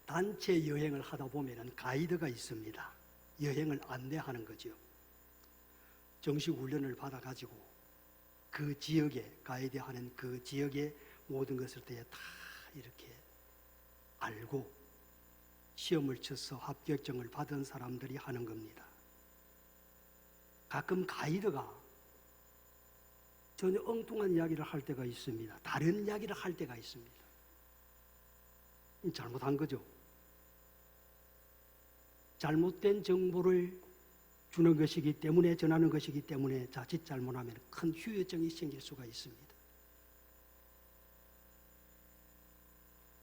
단체 여행을 하다 보면 가이드가 있습니다. 여행을 안내하는 거죠. 정식 훈련을 받아가지고 그 지역에, 가이드하는 그 지역의 모든 것을 다 이렇게 알고 시험을 쳐서 합격증을 받은 사람들이 하는 겁니다. 가끔 가이드가 전혀 엉뚱한 이야기를 할 때가 있습니다. 다른 이야기를 할 때가 있습니다. 잘못한 거죠. 잘못된 정보를 주는 것이기 때문에, 전하는 것이기 때문에 자칫 잘못하면 큰 후유증이 생길 수가 있습니다.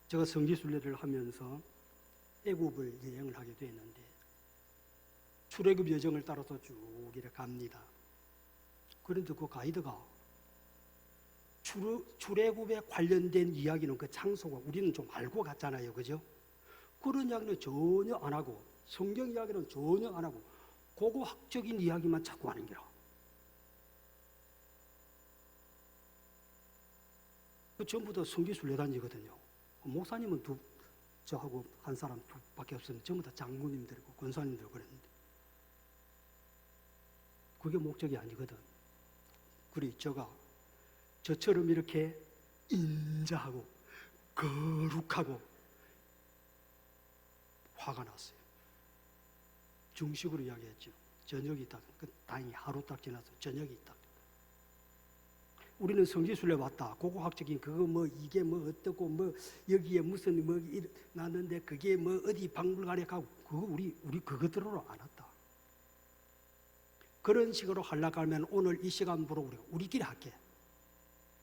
제가 성지순례를 하면서 애굽을 여행을 하게 됐는데 출애굽 여정을 따라서 쭉 이렇게 갑니다. 그런데 그 가이드가 출애굽에 관련된 이야기는 그 장소가 우리는 좀 알고 갔잖아요, 그죠? 그런 이야기는 전혀 안 하고 성경 이야기는 전혀 안 하고 고고학적인 이야기만 자꾸 하는 게라. 그 전부 다 성지순례단이거든요. 목사님은 저하고 한 사람 두밖에 없었는데 전부 다 장로님들이고 권사님들 그랬는데 그게 목적이 아니거든. 그리 저처럼 이렇게 인자하고 거룩하고 화가 났어요. 중식으로 이야기했죠. 저녁이 있다. 다행히 하루 딱 지나서 저녁이 있다. 우리는 성지순례 왔다. 고고학적인 그거 뭐 이게 뭐 어떻고 뭐 여기에 무슨 뭐 났는데 그게 뭐 어디 박물관에 가고 그거 우리 그것들로 안 왔다. 그런 식으로 하려고 하면 오늘 이 시간부로 우리끼리 할게.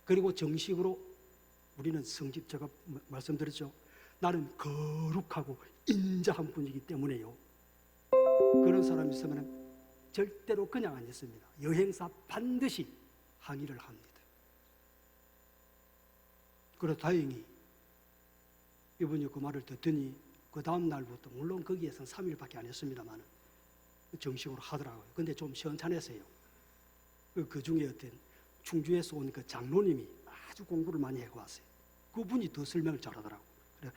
그리고 정식으로 우리는 제가 말씀드렸죠. 나는 거룩하고 인자한 분이기 때문에요. 그런 사람이 있으면 절대로 그냥 안 있습니다. 여행사 반드시 항의를 합니다. 그래서 다행히 이분이 그 말을 듣더니 그 다음 날부터 물론 거기에서는 3일밖에 안 했습니다만 정식으로 하더라고요. 근데 좀 시원찮았어요. 그 중에 어떤 충주에서 온 그 장로님이 아주 공부를 많이 해왔어요. 그분이 더 설명을 잘하더라고요. 그래서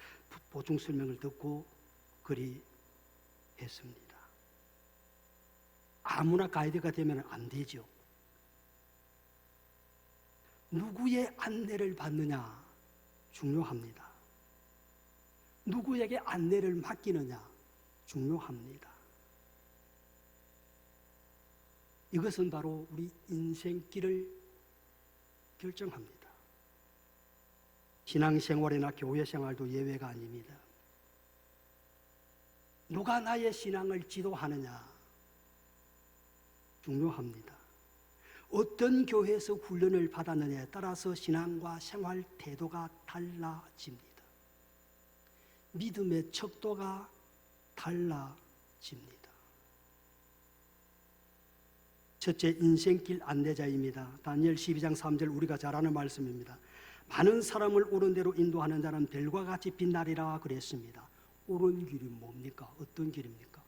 보충 설명을 듣고 그리 했습니다. 아무나 가이드가 되면 안 되죠. 누구의 안내를 받느냐 중요합니다. 누구에게 안내를 맡기느냐 중요합니다. 이것은 바로 우리 인생길을 결정합니다. 신앙생활이나 교회생활도 예외가 아닙니다. 누가 나의 신앙을 지도하느냐 중요합니다. 어떤 교회에서 훈련을 받았느냐에 따라서 신앙과 생활 태도가 달라집니다. 믿음의 척도가 달라집니다. 첫째, 인생길 안내자입니다. 다니엘 12장 3절 우리가 잘 아는 말씀입니다. 많은 사람을 옳은 대로 인도하는 자는 별과 같이 빛나리라 그랬습니다. 옳은 길이 뭡니까? 어떤 길입니까?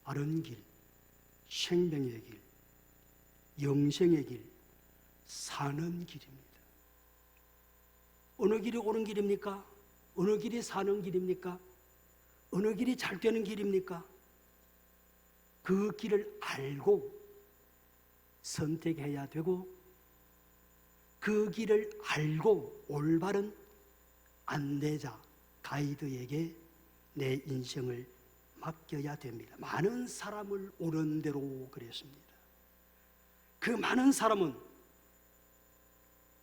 바른 길, 생명의 길, 영생의 길, 사는 길입니다. 어느 길이 옳은 길입니까? 어느 길이 사는 길입니까? 어느 길이 잘 되는 길입니까? 그 길을 알고 선택해야 되고 그 길을 알고 올바른 안내자, 가이드에게 내 인생을 맡겨야 됩니다. 많은 사람을 옳은 대로 그랬습니다. 그 많은 사람은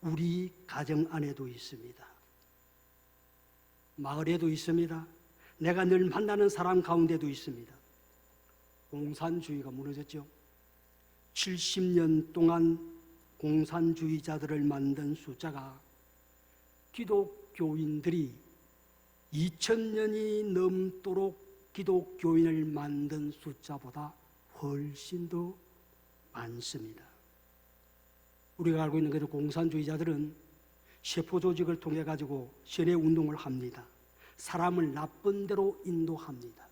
우리 가정 안에도 있습니다. 마을에도 있습니다. 내가 늘 만나는 사람 가운데도 있습니다. 공산주의가 무너졌죠. 70년 동안 공산주의자들을 만든 숫자가 기독교인들이 2000년이 넘도록 기독교인을 만든 숫자보다 훨씬 더 많습니다. 우리가 알고 있는 그대로 공산주의자들은 세포 조직을 통해 가지고 세뇌 운동을 합니다. 사람을 나쁜 대로 인도합니다.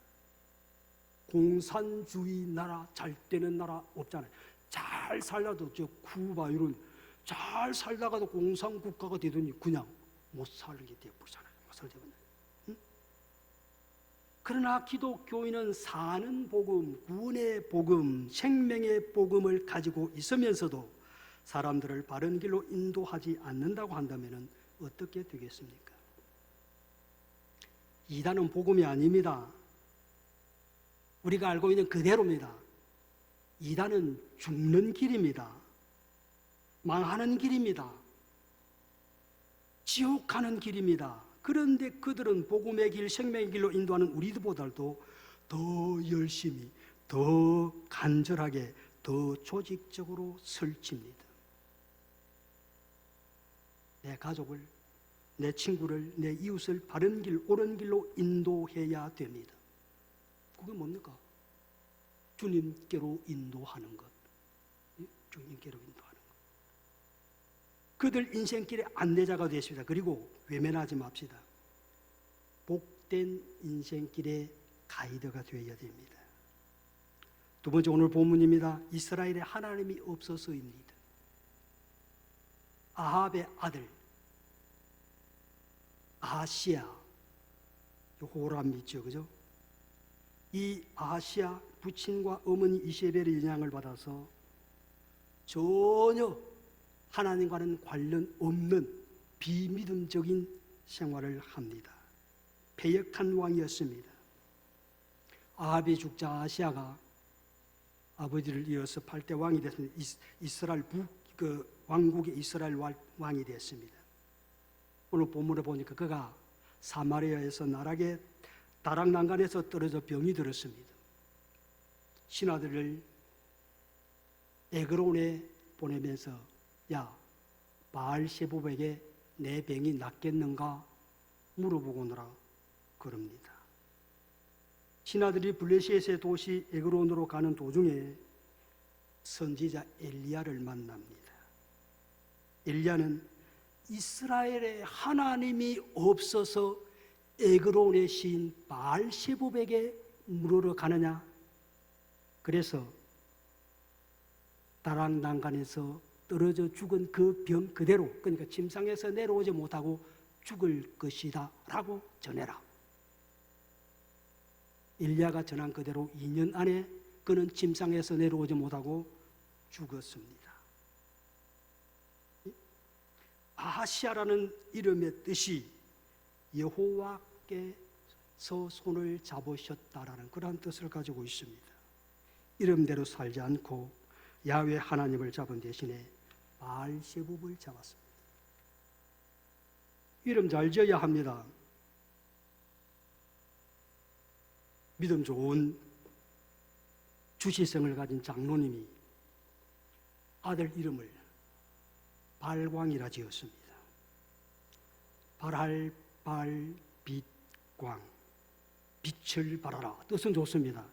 공산주의 나라, 잘 되는 나라 없잖아요. 잘 살다도 저 쿠바 이런 잘 살다가도 공산국가가 되더니 그냥 못 살게 되어버리잖아요. 못 살게 되면. 응? 그러나 기독교인은 사는 복음, 구원의 복음, 생명의 복음을 가지고 있으면서도 사람들을 바른 길로 인도하지 않는다고 한다면 어떻게 되겠습니까? 이단은 복음이 아닙니다. 우리가 알고 있는 그대로입니다. 이단은 죽는 길입니다. 망하는 길입니다. 지옥 가는 길입니다. 그런데 그들은 복음의 길, 생명의 길로 인도하는 우리들보다도 더 열심히, 더 간절하게, 더 조직적으로 설칩니다. 내 가족을, 내 친구를, 내 이웃을 바른 길, 옳은 길로 인도해야 됩니다. 그게 뭡니까? 주님께로 인도하는 것. 주님께로 인도하는 것. 그들 인생길의 안내자가 되십니다. 그리고 외면하지 맙시다. 복된 인생길의 가이드가 되어야 됩니다. 두 번째 오늘 본문입니다. 이스라엘에 하나님이 없어서입니다. 아합의 아들 아하시야, 호람이 있죠, 그죠? 이 아하시야 부친과 어머니 이세벨의 영향을 받아서 전혀 하나님과는 관련 없는 비믿음적인 생활을 합니다. 패역한 왕이었습니다. 아합이 죽자 아하시야가 아버지를 이어서 8대 왕이 됐습니다. 이스라엘 왕국의 이스라엘 왕이 됐습니다. 오늘 본문에 보니까 그가 사마리아에서 나락의 다락난간에서 떨어져 병이 들었습니다. 신하들을 에그론에 보내면서 야, 바알세붑에게 내 병이 낫겠는가 물어보고 오너라 그럽니다. 신하들이 블레셋의 도시 에그론으로 가는 도중에 선지자 엘리야를 만납니다. 엘리야는 이스라엘에 하나님이 없어서 에그론의 시인 바알세붑에게 물으러 가느냐? 그래서 다락난간에서 떨어져 죽은 그 병 그대로, 그러니까 침상에서 내려오지 못하고 죽을 것이다 라고 전해라. 엘리야가 전한 그대로 2년 안에 그는 침상에서 내려오지 못하고 죽었습니다. 아하시야라는 이름의 뜻이 여호와께서 손을 잡으셨다라는 그러한 뜻을 가지고 있습니다. 이름대로 살지 않고 야훼 하나님을 잡은 대신에 바알세붑을 잡았습니다. 이름 잘 지어야 합니다. 믿음 좋은 주시성을 가진 장로님이 아들 이름을 발광이라 지었습니다. 발할 빛광, 빛을 발하라. 뜻은 좋습니다.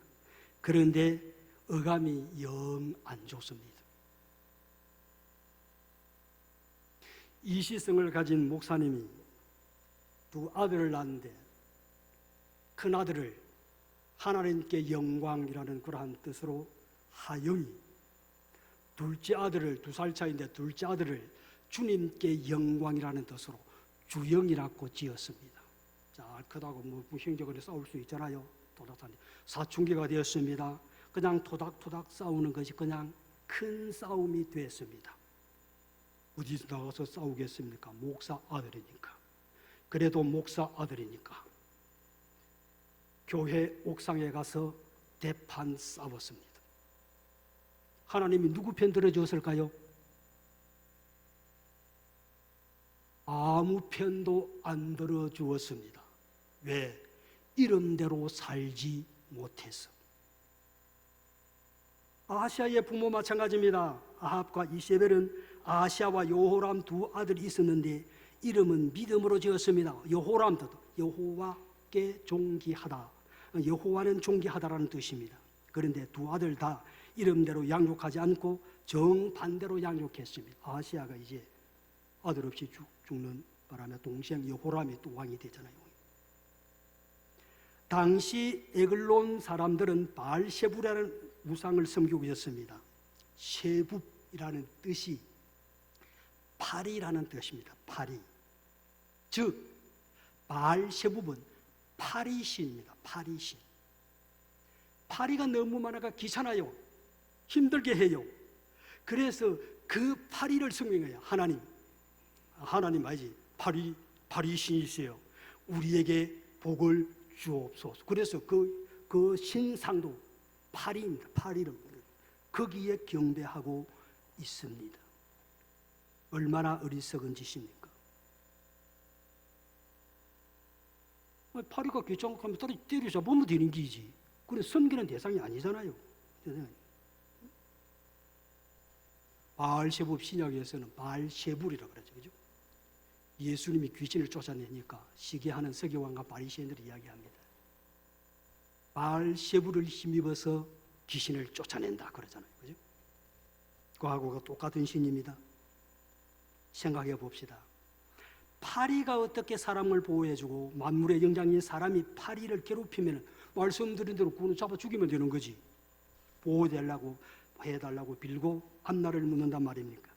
그런데 어감이 영 안 좋습니다. 이시성을 가진 목사님이 두 아들을 낳았는데 큰 아들을 하나님께 영광이라는 그러한 뜻으로 하영이, 둘째 아들을 2살 차인데 둘째 아들을 주님께 영광이라는 뜻으로 주영이라고 지었습니다. 자, 크다고 뭐 형제간에 싸울 수 있잖아요. 도닥다니 사춘기가 되었습니다. 그냥 토닥토닥 싸우는 것이 그냥 큰 싸움이 됐습니다. 어디서 나가서 싸우겠습니까? 목사 아들이니까. 그래도 목사 아들이니까 교회 옥상에 가서 대판 싸웠습니다. 하나님이 누구 편 들어주었을까요? 아무 편도 안 들어주었습니다. 왜? 이름대로 살지 못해서. 아하시야의 부모 마찬가지입니다. 아합과 이세벨은 아하시야와 여호람 두 아들이 있었는데 이름은 믿음으로 지었습니다. 여호람도 여호와께 존귀하다. 여호와는 존귀하다라는 뜻입니다. 그런데 두 아들 다 이름대로 양육하지 않고 정반대로 양육했습니다. 아하시야가 이제 아들 없이 죽는 바람에 동생 여호람이 또 왕이 되잖아요. 당시 에글론 사람들은 바알세붑이라는 우상을 섬기고 있었습니다. 세붑이라는 뜻이 파리라는 뜻입니다. 파리. 즉 바알세붑은 파리시입니다. 파리시. 파리가 너무 많아가 귀찮아요. 힘들게 해요. 그래서 그 파리를 성명해요. 하나님 아니지. 파리신이세요. 우리에게 복을 주옵소서. 그래서 그 신상도 파리입니다. 파리를 거기에 경배하고 있습니다. 얼마나 어리석은 짓입니까? 파리가 귀찮고 하면 때려잡으면 되는 기지. 그래 섬기는 대상이 아니잖아요. 바알세불 신약에서는 바알세불이라고 그러죠. 그죠? 예수님이 귀신을 쫓아내니까 시기하는 서기관과 바리새인들이 이야기합니다. 바알세불을 힘입어서 귀신을 쫓아낸다 그러잖아요. 그죠? 그하고가 똑같은 신입니다. 생각해 봅시다. 파리가 어떻게 사람을 보호해주고 만물의 영장인 사람이 파리를 괴롭히면 말씀드린 대로 그는 잡아 죽이면 되는 거지. 보호해달라고 해달라고 빌고 앞날을 묻는단 말입니까?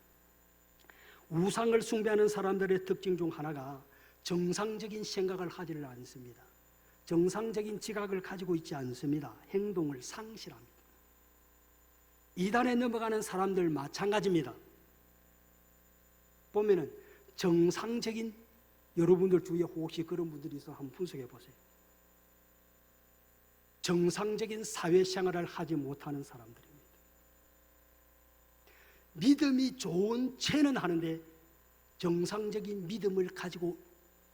우상을 숭배하는 사람들의 특징 중 하나가 정상적인 생각을 하지를 않습니다. 정상적인 지각을 가지고 있지 않습니다. 행동을 상실합니다. 이단에 넘어가는 사람들 마찬가지입니다. 보면은 정상적인, 여러분들 주위에 혹시 그런 분들이 있어 한번 분석해 보세요. 정상적인 사회생활을 하지 못하는 사람들입니다. 믿음이 좋은 채는 하는데 정상적인 믿음을 가지고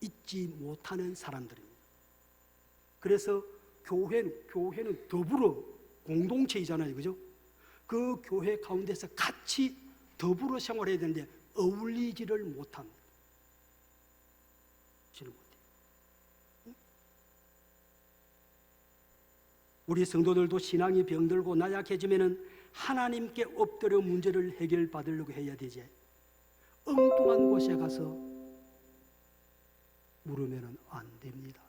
있지 못하는 사람들입니다. 그래서 교회는 더불어 공동체이잖아요. 그죠? 그 교회 가운데서 같이 더불어 생활해야 되는데 어울리지를 못합니다. 우리 성도들도 신앙이 병들고 나약해지면은 하나님께 엎드려 문제를 해결받으려고 해야 되지. 엉뚱한 곳에 가서 물으면은 안 됩니다.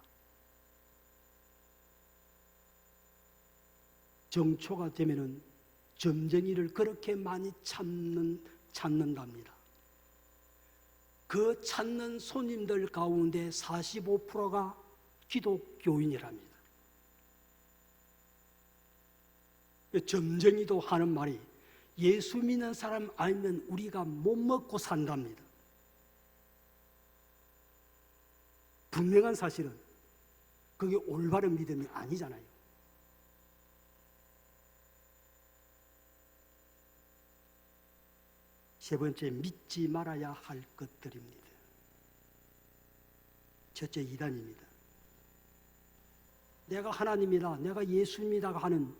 정초가 되면은 점쟁이를 그렇게 많이 찾는답니다. 그 찾는 손님들 가운데 45%가 기독교인이랍니다. 점쟁이도 하는 말이 예수 믿는 사람 알면 우리가 못 먹고 산답니다. 분명한 사실은 그게 올바른 믿음이 아니잖아요. 세 번째, 믿지 말아야 할 것들입니다. 첫째, 이단입니다. 내가 하나님이다, 내가 예수입니다 하는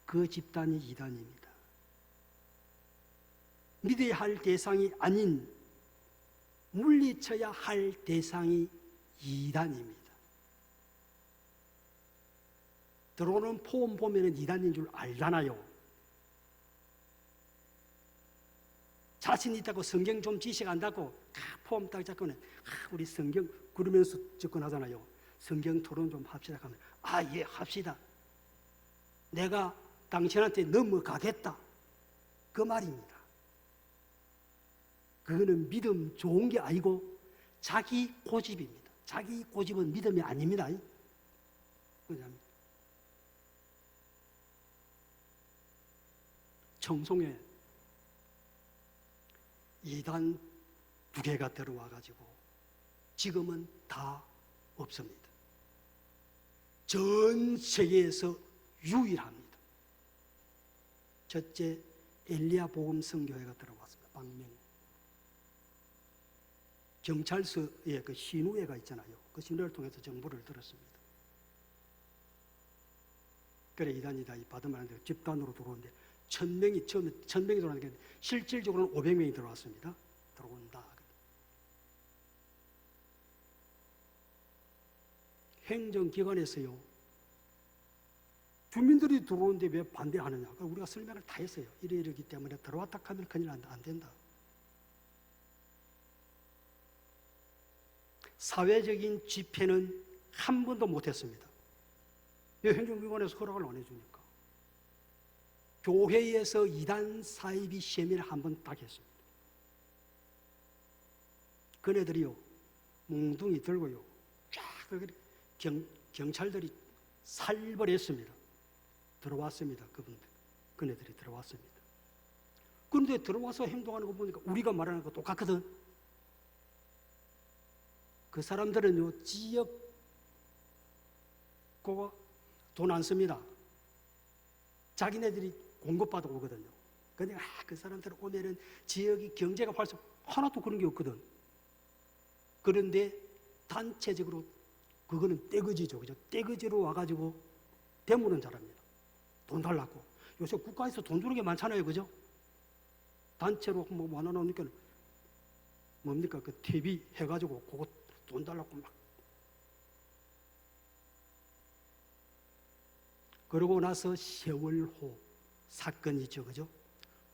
그 집단이 이단입니다. 믿어야 할 대상이 아닌 물리쳐야 할 대상이 이단입니다. 들어오는 포옹 보면 이단인 줄 알잖아요. 자신 있다고 성경 좀 지식한다고 포옹 딱 잡고는 우리 성경 그러면서 접근하잖아요. 성경 토론 좀 합시다 하면 예 합시다. 내가 당신한테 넘어가겠다. 그 말입니다. 그거는 믿음 좋은 게 아니고 자기 고집입니다. 자기 고집은 믿음이 아닙니다. 청송에 이단 2개가 들어와가지고 지금은 다 없습니다. 전 세계에서 유일합니다. 첫째, 엘리야 복음 선교회가 들어왔습니다. 방명. 경찰서에 그 신우회가 있잖아요. 그 신우회를 통해서 정보를 들었습니다. 그래 이단이다 받으면 안 돼요. 집단으로 들어오는데 1000명이 처음에 1000명이 들어왔는데 실질적으로는 500명이 들어왔습니다. 들어온다. 행정기관에서요. 주민들이 들어오는데 왜 반대하느냐? 우리가 설명을 다 했어요. 이러기 때문에 들어왔다 하면 큰일 난다. 안 된다. 사회적인 집회는 한 번도 못했습니다. 행정기관에서 허락을 안 해주니까. 교회에서 이단 사이비 세미를 한 번 딱 했습니다. 그네들이요 몽둥이 들고요 쫙 경찰들이 살벌했습니다. 들어왔습니다. 그네들이 들어왔습니다. 그런데 들어와서 행동하는 거 보니까 우리가 말하는 거 똑같거든. 그 사람들은요, 지역 돈 안 씁니다. 자기네들이 공급받아 오거든요. 근데 그 사람들 오면은 지역이 경제가 활성 하나도 그런 게 없거든. 그런데 단체적으로 그거는 떼거지죠, 그죠? 떼거지로 와가지고 대무는 잘합니다. 돈 달라고. 요새 국가에서 돈 주는 게 많잖아요, 그죠? 단체로 뭐 나눠놓으니까 뭡니까? 그 TV 해가지고 그거 돈 달라고 막. 그러고 나서 세월호 사건이 있죠, 그죠?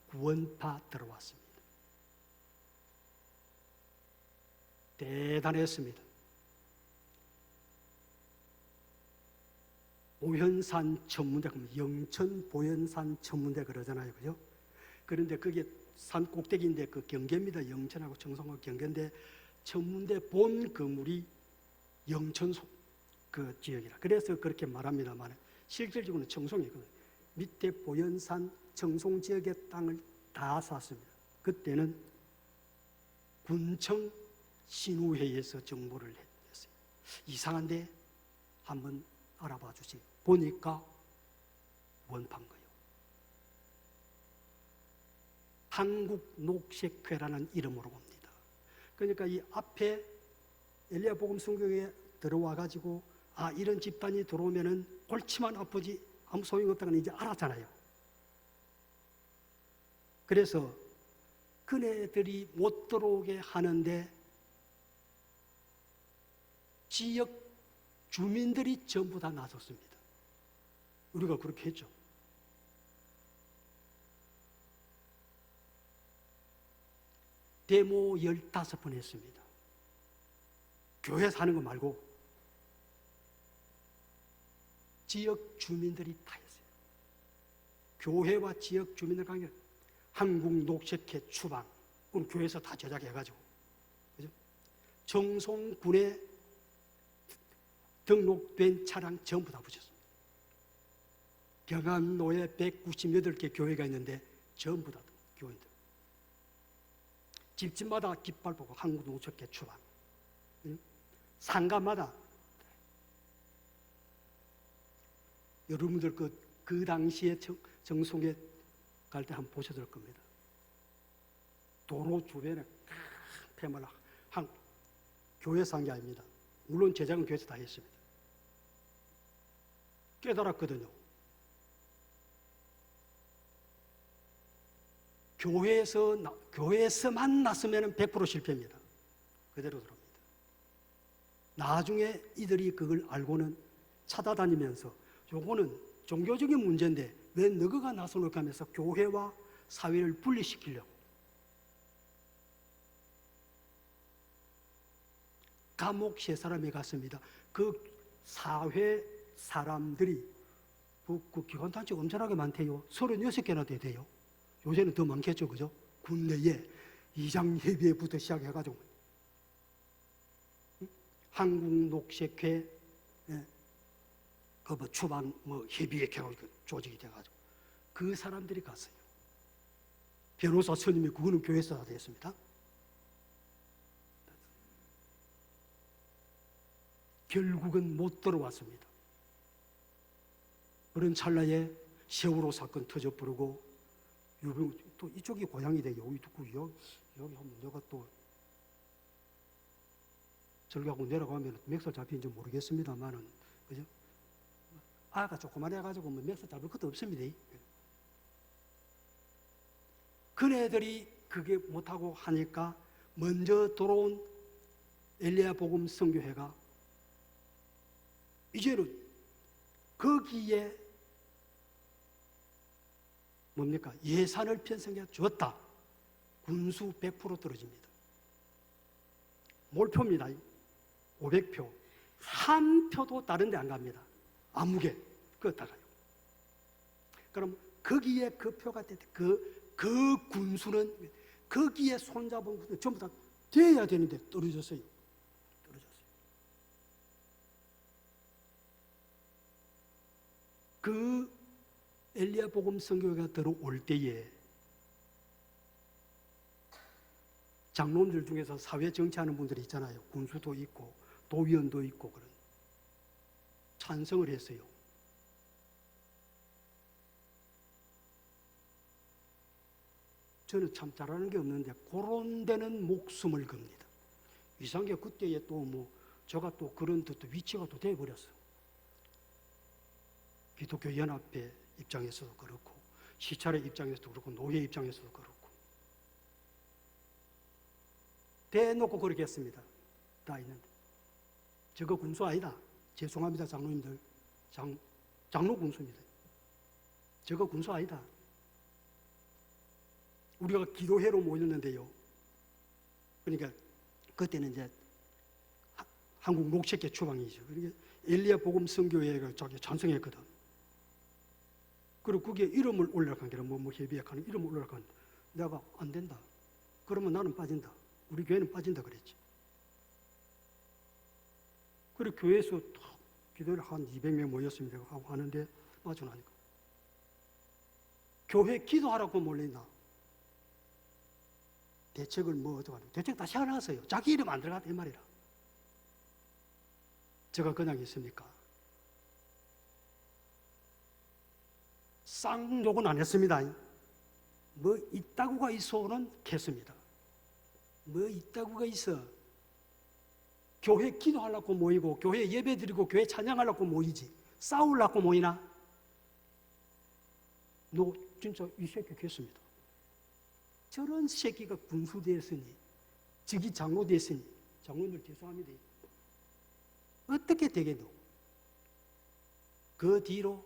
구원파 들어왔습니다. 대단했습니다. 보현산 천문대, 영천 보현산 천문대 그러잖아요, 그죠? 그런데 그게 산 꼭대기인데 그 경계입니다. 영천하고 청송하고 경계인데 천문대 본 건물이 영천 그 지역이라. 그래서 그렇게 말합니다만 실질적으로는 청송이거든요. 밑에 보현산 청송 지역의 땅을 다 샀습니다. 그때는 군청 신우회의에서 정보를 했어요. 이상한데 한번 알아봐 주세요. 보니까 원판 거예요. 한국녹색회라는 이름으로 옵니다. 그러니까 이 앞에 엘리야 복음 성경에 들어와 가지고 이런 집단이 들어오면은 골치만 아프지 아무 소용없다는 이제 알았잖아요. 그래서 그네들이 못 들어오게 하는데 지역 주민들이 전부 다 나섰습니다. 우리가 그렇게 했죠. 데모 15번 했습니다. 교회 사는 거 말고 지역 주민들이 다 했어요. 교회와 지역 주민들 관계, 한국녹색회 추방, 그럼 교회에서 다 제작해가지고, 그죠? 청송군에 등록된 차량 전부 다 붙였습니다. 경안로에 198개 교회가 있는데 전부 다 교인들. 집집마다 깃발 보고 한국녹색회 추방. 상가마다 여러분들 그 당시에 정송에 갈 때 한번 보셔야 될 겁니다. 도로 주변에 폐마를 교회에서 한 게 아닙니다. 물론 제작은 교회에서 다 했습니다. 깨달았거든요. 교회에서만 났으면 100% 실패입니다. 그대로 들어옵니다. 나중에 이들이 그걸 알고는 찾아다니면서 요거는 종교적인 문제인데 왜 너희가 나서놓게 하면서 교회와 사회를 분리시키려고. 감옥 3사람이 갔습니다. 그 사회 사람들이 그 기관단체 엄청나게 많대요. 36개나 돼요. 요새는 더 많겠죠, 그죠? 국내에 이장협의회부터 시작해가지고 한국녹색회 그 추방 협의회 조직이 돼가지고 그 사람들이 갔어요. 변호사 스님이 그거는 교회에서 다 됐습니다. 결국은 못 들어왔습니다. 그런 찰나에 세월호 사건 터져버리고 또 이쪽이 고향이 돼요. 여기 하면 내가 또 절가고 내려가면 맥살 잡히는지 모르겠습니다만은, 그죠? 아가 조그만 해가지고 뭐 맥살 잡을 것도 없습니다. 그네들이 그게 못하고 하니까 먼저 들어온 엘리야 복음 선교회가 이제는 거기에 뭡니까? 예산을 편성해 주었다. 군수 100% 떨어집니다. 몰표입니다. 500표. 한 표도 다른 데 안 갑니다. 아무개 끄다가요. 그럼 거기에 그 표가 됐대. 그 군수는 거기에 손잡은 군수 전부 다 돼야 되는데 떨어졌어요. 떨어졌어요. 그 엘리야 복음 선교회가 들어올 때에 장로님들 중에서 사회 정치하는 분들이 있잖아요. 군수도 있고 도위원도 있고 그런 찬성을 했어요. 저는 참 잘하는 게 없는데 그런 데는 목숨을 겁니다. 이상하게 그때에 또 제가 또 그런 또 위치가 또 돼버렸어요. 기독교 연합회 입장에서도 그렇고 시찰의 입장에서도 그렇고 노예 입장에서도 그렇고 대놓고 그렇게 했습니다. 다 있는데 저거 군수 아니다. 죄송합니다 장로님들. 장로 군수입니다. 저거 군수 아니다. 우리가 기도회로 모였는데요. 그러니까 그때는 이제 한국 목색계 추방이죠. 그러니까 엘리야 복음 선교회가 저기 찬성했거든. 그리고 그게 이름을 올라간 게 협의하는 이름을 올라간 내가 안 된다. 그러면 나는 빠진다. 우리 교회는 빠진다 그랬지. 그리고 교회에서 기도를 한 200명 모였습니다. 하고 하는데 빠져나니까 교회 기도하라고 몰렸나? 대책을 어떡하냐? 대책 다시 하나 하세요. 자기 이름 안 들어갔다 이 말이라. 제가 그냥 있습니까? 쌍욕은 안 했습니다. 있다고가 있어는 했습니다. 있다고가 있어. 교회 기도하려고 모이고 교회 예배 드리고 교회 찬양하려고 모이지 싸우려고 모이나? 너 진짜 이 새끼 했습니다. 저런 새끼가 군수 됐으니 즉위 장로 됐으니 장로님들 죄송합니다. 어떻게 되겠노? 그 뒤로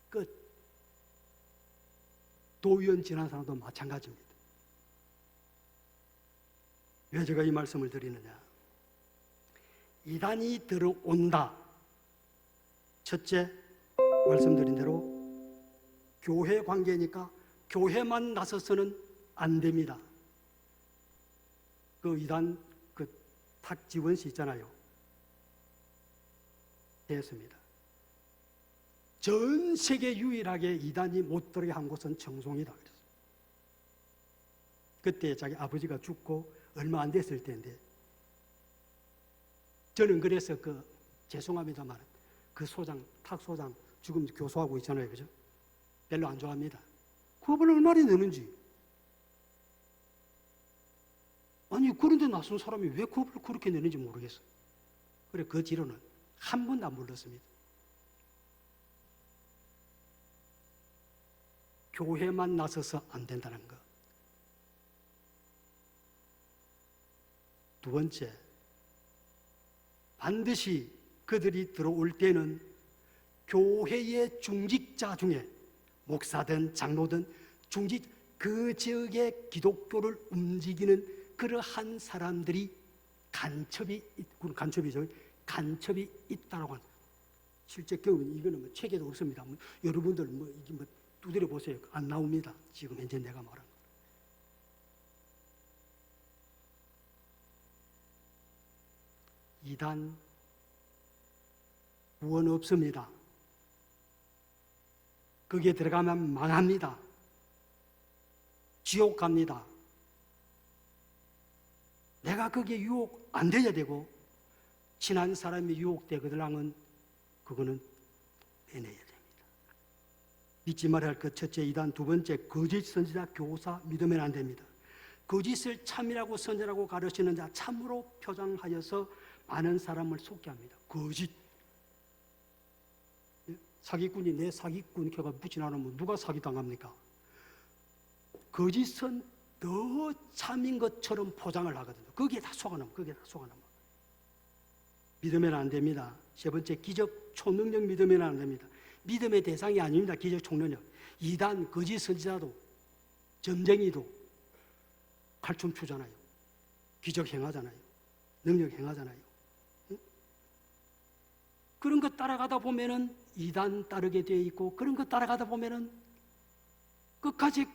끝. 도의원 지난 사람도 마찬가지입니다. 왜 제가 이 말씀을 드리느냐? 이단이 들어온다. 첫째, 말씀드린 대로 교회 관계니까 교회만 나서서는 안 됩니다. 그 이단 탁지원 씨 있잖아요. 됐습니다. 전 세계 유일하게 이단이 못 들어게 한 곳은 청송이다. 그랬어요. 그때 자기 아버지가 죽고 얼마 안 됐을 때인데 저는 그래서 죄송합니다만 그 소장, 탁 소장 지금 교수하고 있잖아요. 그죠? 별로 안 좋아합니다. 그걸 얼마나 내는지. 아니 그런데 낯선 사람이 왜 그걸 그렇게 내는지 모르겠어요. 그래 그 뒤로는 한 번도 안 불렀습니다. 교회만 나서서 안 된다는 것. 두 번째, 반드시 그들이 들어올 때는 교회의 중직자 중에 목사든 장로든 그 지역의 기독교를 움직이는 그러한 사람들이 간첩이 있다라고 하는 실제 경우는 이거는 책에도 없습니다. 여러분들 이게 두드려 보세요. 안 나옵니다. 지금 현재 내가 말한 거. 이단 구원 없습니다. 거기에 들어가면 망합니다. 지옥 갑니다. 내가 거기에 유혹 안 돼야 되고 친한 사람이 유혹되거든 그거는 빼내야 됩니다. 믿지 말아야 할 것 첫째 이단, 두 번째 거짓 선지자 교사 믿으면 안 됩니다. 거짓을 참이라고 선전하고 가르치는 자 참으로 표장하여서 많은 사람을 속게 합니다. 거짓. 사기꾼이 내 사기꾼 켜가 붙이 나누면 누가 사기당합니까? 거짓은 더 참인 것처럼 포장을 하거든요. 거기에 다 속아넣으면, 믿으면 안 됩니다. 세 번째, 기적 초능력 믿으면 안 됩니다. 믿음의 대상이 아닙니다. 기적 초능력. 이단, 거짓 선지자도, 점쟁이도 칼춤 추잖아요. 기적 행하잖아요. 능력 행하잖아요. 응? 그런 거 따라가다 보면은 이단 따르게 되어 있고, 그런 거 따라가다 보면은 끝까지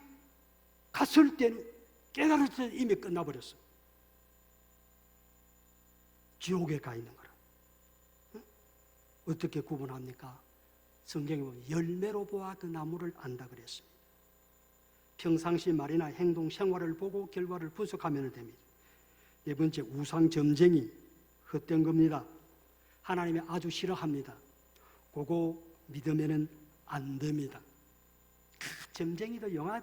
갔을 때는 깨달을 때 이미 끝나버렸어. 지옥에 가 있는 거라. 응? 어떻게 구분합니까? 성경에 보면 열매로 보아 그 나무를 안다 그랬습니다. 평상시 말이나 행동, 생활을 보고 결과를 분석하면 됩니다. 네 번째, 우상 점쟁이 헛된 겁니다. 하나님이 아주 싫어합니다. 그거 믿으면 안 됩니다. 점쟁이도 영화에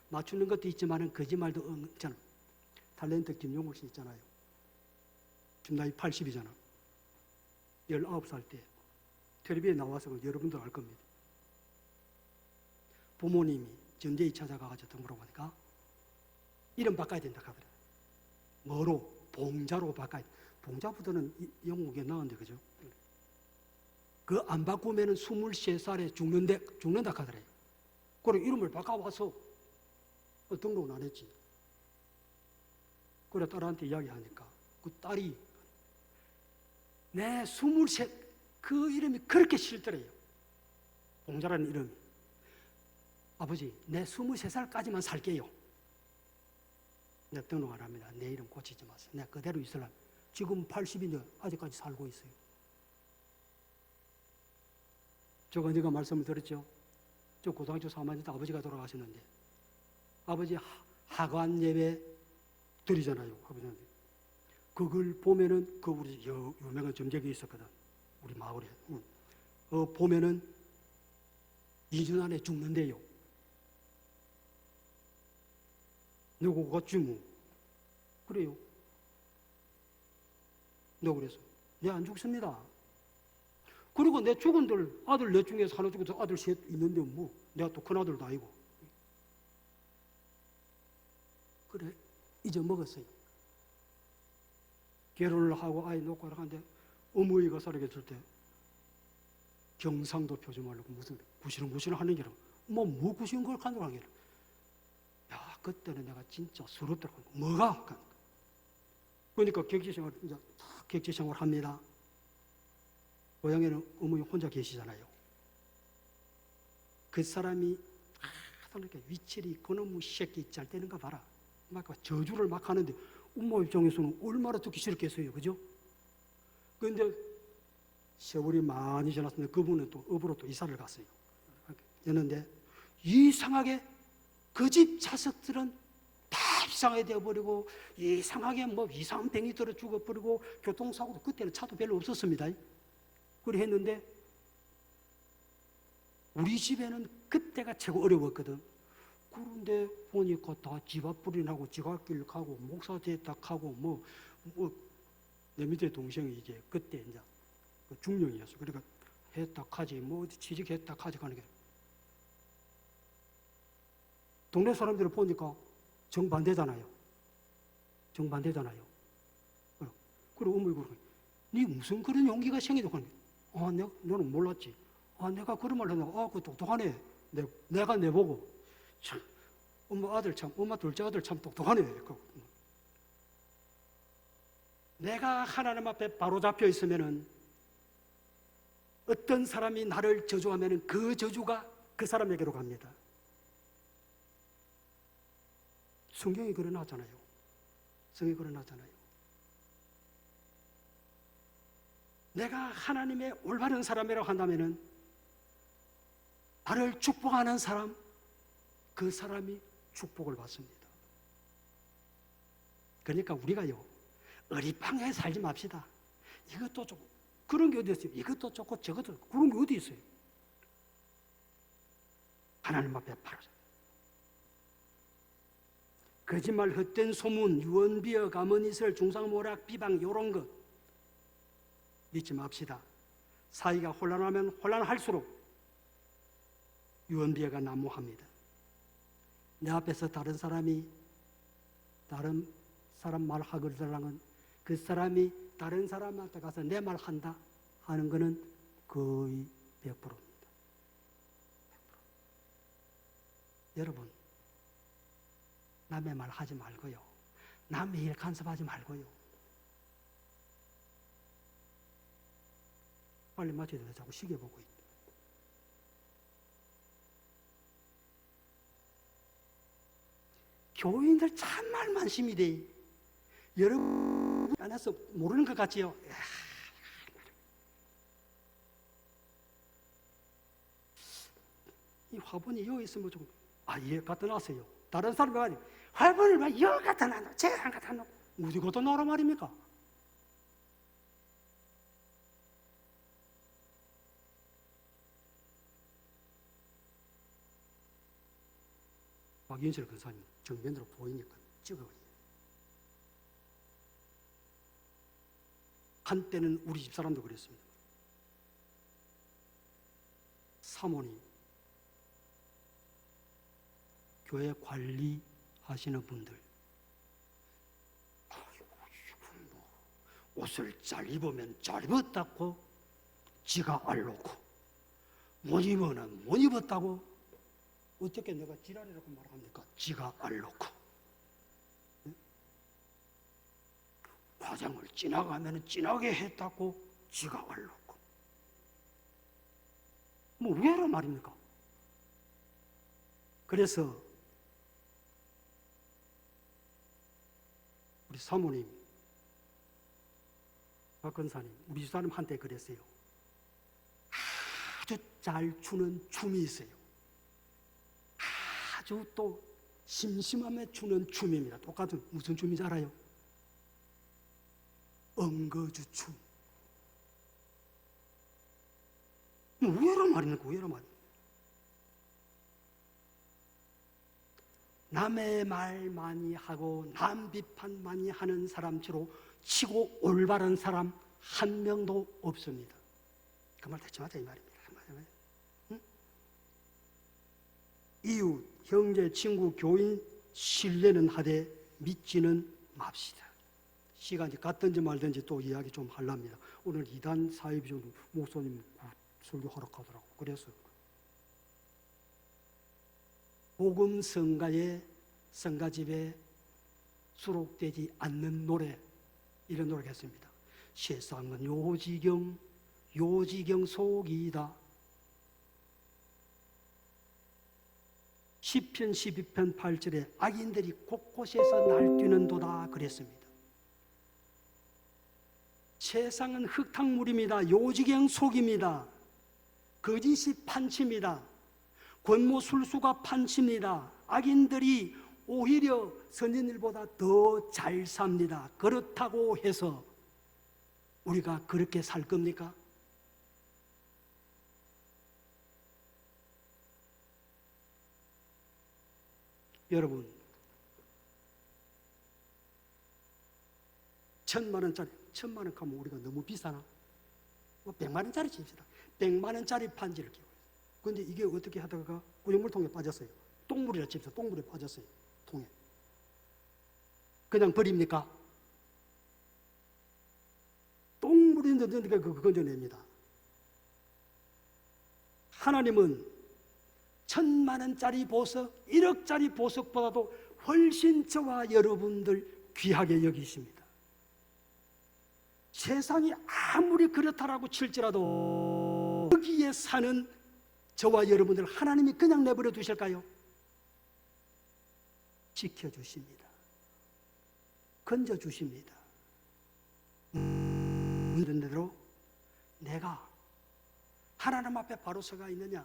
맞추는 것도 있지만 거짓말도 있잖아. 탤런트 김용국 씨 있잖아요. 지금 나이 80이잖아. 19살 때 텔레비에 나와서 여러분들 알 겁니다. 부모님이 점쟁이 찾아가가지고 물어보니까 이름 바꿔야 된다 하더라. 뭐로? 봉자로 바꿔야 돼. 봉자보다는 영국에 나왔는데 그죠? 그 안 바꾸면 23살에 죽는다 하더래요. 그래 이름을 바꿔와서 등록은 안 했지. 그래 딸한테 이야기하니까 그 딸이 내 23, 그 이름이 그렇게 싫더래요. 봉자라는 이름이. 아버지, 내 23살까지만 살게요. 내가 등록 안 합니다. 내 이름 고치지 마세요. 내가 그대로 있으려면. 지금 80인데 아직까지 살고 있어요. 제가 언젠가 말씀을 드렸죠. 저 고등학교 3학년 때 아버지가 돌아가셨는데 아버지 하관 예배 드리잖아요. 아버지한테. 그걸 보면은 그 우리 유명한 점쟁이 있었거든. 우리 마을에. 보면은 2주 안에 죽는데요. 누구 같지 뭐. 그래요. 내가 그래서 내 안 죽습니다. 그리고 내 죽은들 아들 넷 중에서 하나 죽어서 아들 셋 있는데 뭐 내가 또 큰아들도 아니고. 그래 잊어먹었어요. 결혼을 하고 아이 놓고 하는데 어머니가 살아계실 때 경상도 표지 말고 무슨 구시렁구시렁 하는 게라 뭐 구시렁 걸 하는 게라. 야 그때는 내가 진짜 서럽더라고. 뭐가? 그러니까 격제생활 이제 격제생활 합니다. 고향에는 어머니 혼자 계시잖아요. 그 사람이 그러니까 위치리 그놈의 새끼 잘 되는가 봐라. 막 저주를 막 하는데 엄마 입장에서는 얼마나 듣기 싫겠어요, 그죠? 그런데 세월이 많이 지났는데 그분은 또 업으로 또 이사를 갔어요. 그런데 이상하게 그 집 자식들은 다 이상하게 되어버리고 이상하게 뭐 이상한 병이 들어 죽어버리고 교통사고도 그때는 차도 별로 없었습니다. 그래 했는데 우리 집에는 그때가 최고 어려웠거든. 그런데 보니까 다 집 앞불이 나고 지각길 가고 목사 대탁하고 내 밑에 동생이 이제 그때 이제 중령이었어. 그러니까 했다하지 뭐 어디 취직했다하지 하는 게 동네 사람들을 보니까 정반대잖아요. 정반대잖아요. 그리고 어머니 그러고 네 무슨 그런 용기가 생기도 하는 거야. 너는 몰랐지. 내가 그런 말 했나? 그 똑똑하네. 내가 내보고 참 엄마 둘째 아들 참 똑똑하네. 내가 하나님 앞에 바로 잡혀 있으면은 어떤 사람이 나를 저주하면은 그 저주가 그 사람에게로 갑니다. 성경이 그러나잖아요. 성경이 그러나잖아요. 내가 하나님의 올바른 사람이라고 한다면은 나를 축복하는 사람, 그 사람이 축복을 받습니다. 그러니까 우리가요, 어리빵에 살지 맙시다. 이것도 좋고, 그런 게 어디 있어요? 이것도 좋고, 저것도 좋고, 그런 게 어디 있어요? 하나님 앞에 바로. 거짓말, 헛된 소문, 유언비어, 가문이설, 중상모략, 비방, 이런 것 믿지 맙시다. 사이가 혼란하면 혼란할수록 유언비어가 난무합니다. 내 앞에서 다른 사람 말하고 들라는 그 사람이 다른 사람한테 가서 내 말 한다 하는 것은 거의 100%입니다. 100%. 여러분, 남의 말 하지 말고요. 남의 일 간섭하지 말고요. 빨리 마쳐야 돼. 자꾸 시계 보고 있다. 교인들 참말 많습니다. 여러분 안에서 모르는 것 같지요? 이 화분이 여기 있으면 좀, 예, 갖다 놨어요. 다른 사람이 말이 화분을 왜 여기 갖다 놔? 제가 안 갖다 놓고 어디 갖다 놔라 말입니까? 박윤철 근사님 정면으로 보이니까 찍어버려요. 한때는 우리 집사람도 그랬습니다. 사모님, 교회 관리하시는 분들, 옷을 잘 입으면 잘 입었다고 지가 알놓고, 못 입으면 못 입었다고 어떻게 내가 지랄이라고 말합니까? 지가 알놓고. 화장을 진하가면 진하게 했다고 지가 알놓고. 뭐 왜란 말입니까? 그래서 우리 사모님, 박 권사님, 우리 집사님 한테 그랬어요. 아주 잘 추는 춤이 있어요. 아주 또 심심함에 추는 춤입니다. 똑같은 무슨 춤인지 알아요? 엉거주춤. 왜란 말입니까? 왜란 말입니까? 남의 말 많이 하고 남 비판 많이 하는 사람처럼 치고 올바른 사람 한 명도 없습니다. 그 말 대충 하자 이 말입니다. 응? 이웃, 형제, 친구, 교인 신뢰는 하되 믿지는 맙시다. 시간이 갔든지 말든지 또 이야기 좀 하랍니다. 오늘 이단 사회비전 목사님 설교 허락하더라고. 그래서 복음 성가에 성가집에 수록되지 않는 노래, 이런 노래가 있습니다. 세상은 요지경 속이다. 시편 12편 8절에 악인들이 곳곳에서 날뛰는도다 그랬습니다. 세상은 흙탕물입니다. 요지경 속입니다. 거짓이 판치입니다. 권모술수가 판치입니다. 악인들이 오히려 선진들보다 더 잘 삽니다. 그렇다고 해서 우리가 그렇게 살 겁니까? 여러분, 1,000만 원 하면 우리가 너무 비싸나? 100만 원짜리 칩시다. 100만 원짜리 판지를 끼고 있어요. 그런데 이게 어떻게 하다가 구조물통에 빠졌어요. 똥물이라 칩시다. 똥물에 빠졌어요. 통에. 그냥 버립니까? 똥물인데 그거 건져냅니다. 하나님은 1,000만 원짜리 보석, 1억짜리 보석보다도 훨씬 저와 여러분들 귀하게 여기십니다. 세상이 아무리 그렇다라고 칠지라도 여기에 사는 저와 여러분들 하나님이 그냥 내버려 두실까요? 지켜주십니다. 건져주십니다. 이런 대로 내가 하나님 앞에 바로 서가 있느냐,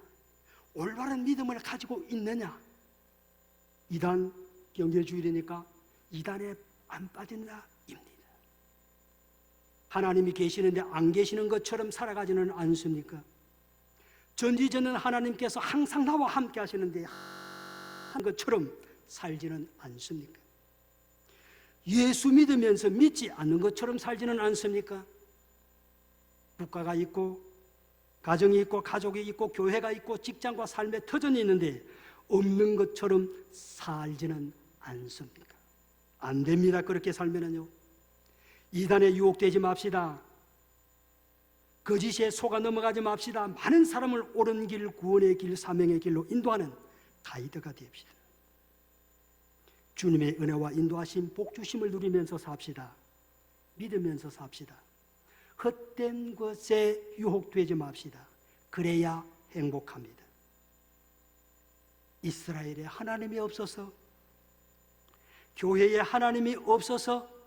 올바른 믿음을 가지고 있느냐, 이단 경제주의니까 이단에 안 빠지느냐입니다. 하나님이 계시는데 안 계시는 것처럼 살아가지는 않습니까? 전지전은 하나님께서 항상 나와 함께 하시는데 한 것처럼 살지는 않습니까? 예수 믿으면서 믿지 않는 것처럼 살지는 않습니까? 국가가 있고 가정이 있고 가족이 있고 교회가 있고 직장과 삶의 터전이 있는데 없는 것처럼 살지는 않습니까? 안 됩니다. 그렇게 살면은요. 이단에 유혹되지 맙시다. 거짓에 속아 넘어가지 맙시다. 많은 사람을 옳은 길, 구원의 길, 사명의 길로 인도하는 가이드가 됩시다. 주님의 은혜와 인도하심, 복주심을 누리면서 삽시다. 믿으면서 삽시다. 헛된 것에 유혹되지 맙시다. 그래야 행복합니다. 이스라엘에 하나님이 없어서, 교회에 하나님이 없어서,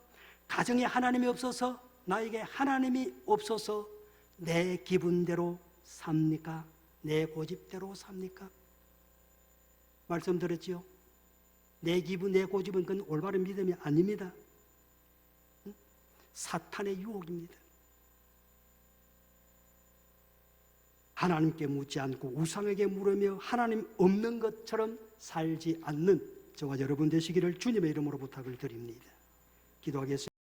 가정에 하나님이 없어서, 나에게 하나님이 없어서 내 기분대로 삽니까? 내 고집대로 삽니까? 말씀드렸지요. 내 기분, 내 고집은 그건 올바른 믿음이 아닙니다. 사탄의 유혹입니다. 하나님께 묻지 않고 우상에게 물으며 하나님 없는 것처럼 살지 않는 저와 여러분 되시기를 주님의 이름으로 부탁을 드립니다. 기도하겠습니다.